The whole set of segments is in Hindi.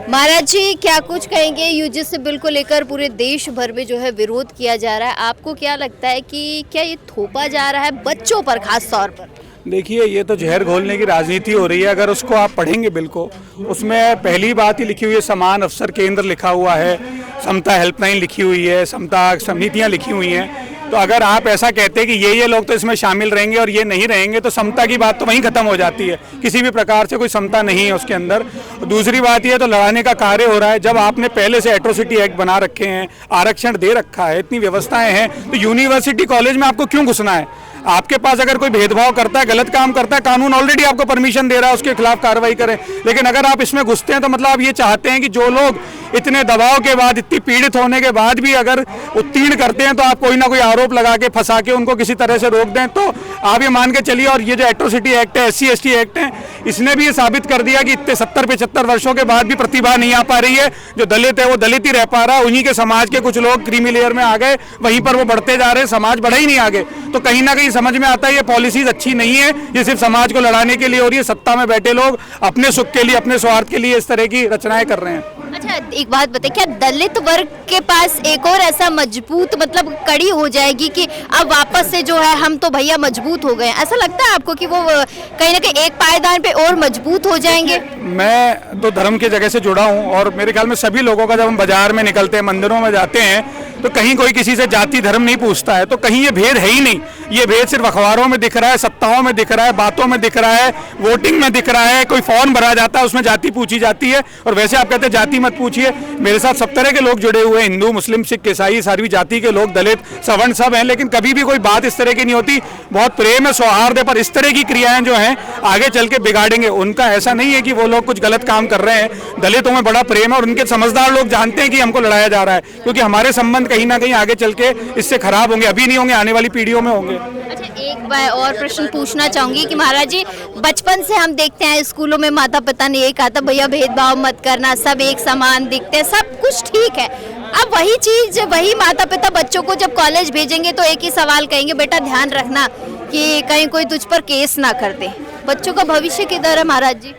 महाराज जी, क्या कुछ कहेंगे? यूजीसी बिल को लेकर पूरे देश भर में जो है विरोध किया जा रहा है। आपको क्या लगता है कि क्या ये थोपा जा रहा है बच्चों पर, खास तौर पर? देखिए, ये तो जहर घोलने की राजनीति हो रही है। अगर उसको आप पढ़ेंगे बिल को, उसमें पहली बात ही लिखी हुई है समान अवसर केंद्र लिखा हुआ है, समता हेल्पलाइन लिखी हुई है, समता समितियाँ लिखी हुई हैं। तो अगर आप ऐसा कहते हैं कि ये लोग तो इसमें शामिल रहेंगे और ये नहीं रहेंगे, तो समता की बात तो वहीं खत्म हो जाती है। किसी भी प्रकार से कोई समता नहीं है उसके अंदर। दूसरी बात ये तो लड़ाने का कार्य हो रहा है। जब आपने पहले से एट्रोसिटी एक्ट बना रखे हैं, आरक्षण दे रखा है, इतनी व्यवस्थाएं हैं, तो यूनिवर्सिटी कॉलेज में आपको क्यों घुसना है? आपके पास अगर कोई भेदभाव करता है, गलत काम करता है, कानून ऑलरेडी आपको परमिशन दे रहा है उसके खिलाफ कार्रवाई करें। लेकिन अगर आप इसमें घुसते हैं तो मतलब आप ये चाहते हैं कि जो लोग इतने दबाव के बाद, इतनी पीड़ित होने के बाद भी अगर उत्तीर्ण करते हैं, तो आप कोई ना कोई आरोप लगा के, फंसा के उनको किसी तरह से रोक दें। तो आप ये मान के चलिए, और ये जो एट्रोसिटी एक्ट है, SC/ST एक्ट है, इसने भी ये साबित कर दिया कि इतने 70-75 वर्षों के बाद भी प्रतिभा नहीं आ पा रही है। जो दलित है वो दलित ही रह पा रहा है। उन्हीं के समाज के कुछ लोग क्रीमी लेयर में आ गए, वहीं पर वो बढ़ते जा रहे हैं, समाज बढ़ा ही नहीं आगे। तो कहीं ना कहीं समझ में आता है ये पॉलिसीज अच्छी नहीं है। ये सिर्फ समाज को लड़ाने के लिए हो रही है। सत्ता में बैठे लोग अपने सुख के लिए, अपने स्वार्थ के लिए इस तरह की रचनाएं कर रहे हैं। अच्छा, एक बात बताइए, क्या दलित वर्ग के पास एक और ऐसा मजबूत मतलब कड़ी हो जाएगी कि अब वापस से जो है हम तो भैया मजबूत हो गए? ऐसा लगता है आपको कि वो कहीं ना कहीं एक पायदान पे और मजबूत हो जाएंगे? मैं तो धर्म की जगह से जुड़ा हूँ, और मेरे ख्याल में सभी लोगों का, जब हम बाजार में निकलते हैं, मंदिरों में जाते हैं, तो कहीं कोई किसी से जाति धर्म नहीं पूछता है। तो कहीं ये भेद है ही नहीं। ये भेद सिर्फ अखबारों में दिख रहा है, सत्ताओं में दिख रहा है, बातों में दिख रहा है, वोटिंग में दिख रहा है। कोई फॉर्म भरा जाता है, उसमें जाति पूछी जाती है, और वैसे आप कहते हैं जाति मत पूछिए। मेरे साथ सब तरह के लोग जुड़े हुए हैं, हिंदू, मुस्लिम, सिख, ईसाई, सारी जाति के लोग, दलित, सवर्ण सब हैं, लेकिन कभी भी कोई बात इस तरह की नहीं होती। बहुत प्रेम है, सौहार्द है, पर इस तरह की क्रियाएं जो हैं आगे चल के बिगाड़ेंगे। उनका ऐसा नहीं है कि वो लोग कुछ गलत काम कर रहे हैं। दलितों में बड़ा प्रेम है, और उनके समझदार लोग जानते हैं कि हमको लड़ाया जा रहा है, क्योंकि हमारे संबंध कहीं ना कहीं आगे चल के इससे खराब होंगे। अभी नहीं होंगे, आने वाली पीढ़ियों में होंगे। अच्छा, एक बार और प्रश्न पूछना चाहूंगी कि महाराज जी, बचपन से हम देखते हैं स्कूलों में माता पिता ने यही कहा था, भैया भेदभाव मत करना, सब एक समान दिखते हैं, सब कुछ ठीक है। अब वही चीज, वही माता पिता बच्चों को जब कॉलेज भेजेंगे तो एक ही सवाल कहेंगे, बेटा ध्यान रखना कि कहीं कोई तुझ पर केस ना कर दे। बच्चों का भविष्य किधर है महाराज जी?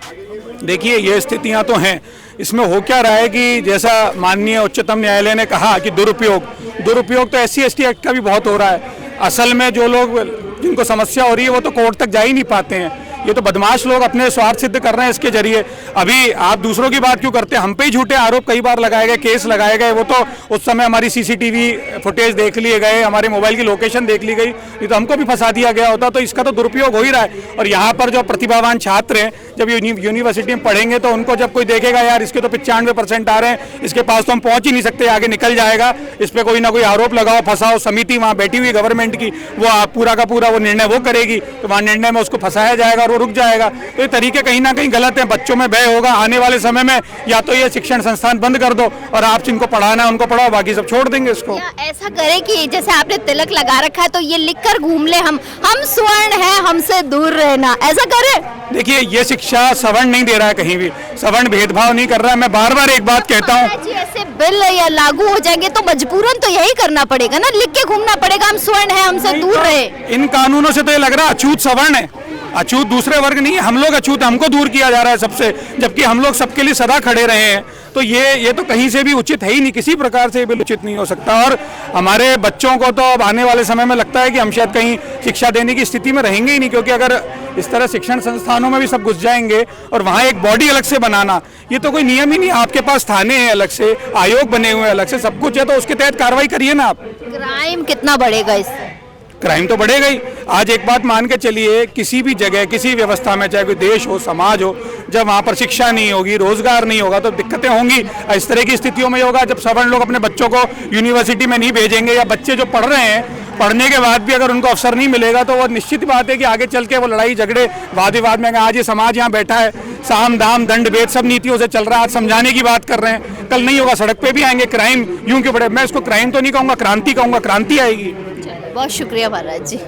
देखिए, ये स्थितियां तो हैं। इसमें हो क्या रहा है कि जैसा माननीय उच्चतम न्यायालय ने कहा कि दुरुपयोग तो SC/ST एक्ट का भी बहुत हो रहा है। असल में जो लोग, जिनको समस्या हो रही है, वो तो कोर्ट तक जा ही नहीं पाते हैं। ये तो बदमाश लोग अपने स्वार्थ सिद्ध कर रहे हैं इसके जरिए। अभी आप दूसरों की बात क्यों करते हैं? हम पे ही झूठे आरोप कई बार लगाए गए, केस लगाए गए। वो तो उस समय हमारी CCTV फुटेज देख लिए गए, हमारे मोबाइल की लोकेशन देख ली गई, ये तो हमको भी फंसा दिया गया होता। तो इसका तो दुरुपयोग हो ही रहा है। और यहाँ पर जो प्रतिभावान छात्र हैं, जब यूनिवर्सिटी में पढ़ेंगे, तो उनको जब कोई देखेगा, यार इसके तो 95% आ रहे हैं, इसके पास तो हम पहुँच ही नहीं सकते, आगे निकल जाएगा, इस पर कोई ना कोई आरोप लगाओ, फंसाओ। समिति वहाँ बैठी हुई गवर्नमेंट की, वो पूरा का पूरा वो निर्णय वो करेगी, तो वहाँ निर्णय में उसको फंसाया जाएगा और वो रुक जाएगा। तो ये तरीके कहीं ना कहीं गलत है। बच्चों में भय होगा आने वाले समय में, या तो ये शिक्षण संस्थान बंद कर दो और आप जिनको पढ़ाना है उनको पढ़ाओ, बाकी सब छोड़ देंगे इसको। ऐसा करें कि जैसे आपने तिलक लगा रखा है तो ये लिखकर घूम ले, हम स्वर्ण हैं, हमसे दूर रहना, ऐसा करें? देखिए, ये शिक्षा सवर्ण नहीं दे रहा है, कहीं भी सवर्ण भेदभाव नहीं कर रहा है। मैं बार बार एक बात कहता हूँ, ऐसे बिल या लागू हो जाएंगे तो मजबूरन तो यही करना पड़ेगा ना, लिख के घूमना पड़ेगा हम स्वर्ण हैं, हमसे दूर रहे। इन कानूनों से तो ये लग रहा है अछूत सवर्ण है, अछूत दूसरे वर्ग नहीं है। हम लोग अछूत, हमको दूर किया जा रहा है सबसे, जबकि हम लोग सबके लिए सदा खड़े रहे हैं। तो ये तो कहीं से भी उचित है ही नहीं, किसी प्रकार से भी उचित नहीं हो सकता। और हमारे बच्चों को तो अब आने वाले समय में लगता है कि हम शायद कहीं शिक्षा देने की स्थिति में रहेंगे ही नहीं, क्योंकि अगर इस तरह शिक्षण संस्थानों में भी सब घुस जाएंगे और वहाँ एक बॉडी अलग से बनाना, ये तो कोई नियम ही नहीं। आपके पास थाने हैं अलग से, आयोग बने हुए हैं अलग से, सब कुछ है, तो उसके तहत कार्रवाई करिए ना आप। क्राइम कितना बढ़ेगा इससे? क्राइम तो बढ़ेगा ही। आज एक बात मान के चलिए, किसी भी जगह, किसी व्यवस्था में, चाहे कोई देश हो, समाज हो, जब वहाँ पर शिक्षा नहीं होगी, रोजगार नहीं होगा, तो दिक्कतें होंगी। इस तरह की स्थितियों में होगा जब सवर्ण लोग अपने बच्चों को यूनिवर्सिटी में नहीं भेजेंगे, या बच्चे जो पढ़ रहे हैं, पढ़ने के बाद भी अगर उनको अवसर नहीं मिलेगा, तो वो निश्चित बात है कि आगे चल के वो लड़ाई झगड़े, वाद विवाद में। आज ये समाज यहाँ बैठा है, साम दाम दंड भेद सब नीतियों से चल रहा है, आज समझाने की बात कर रहे हैं, कल नहीं होगा, सड़क पे भी आएंगे। क्राइम यूं क्यों बढ़े? मैं इसको क्राइम तो नहीं कहूँगा, क्रांति कहूँगा, क्रांति आएगी। बहुत शुक्रिया महाराज जी।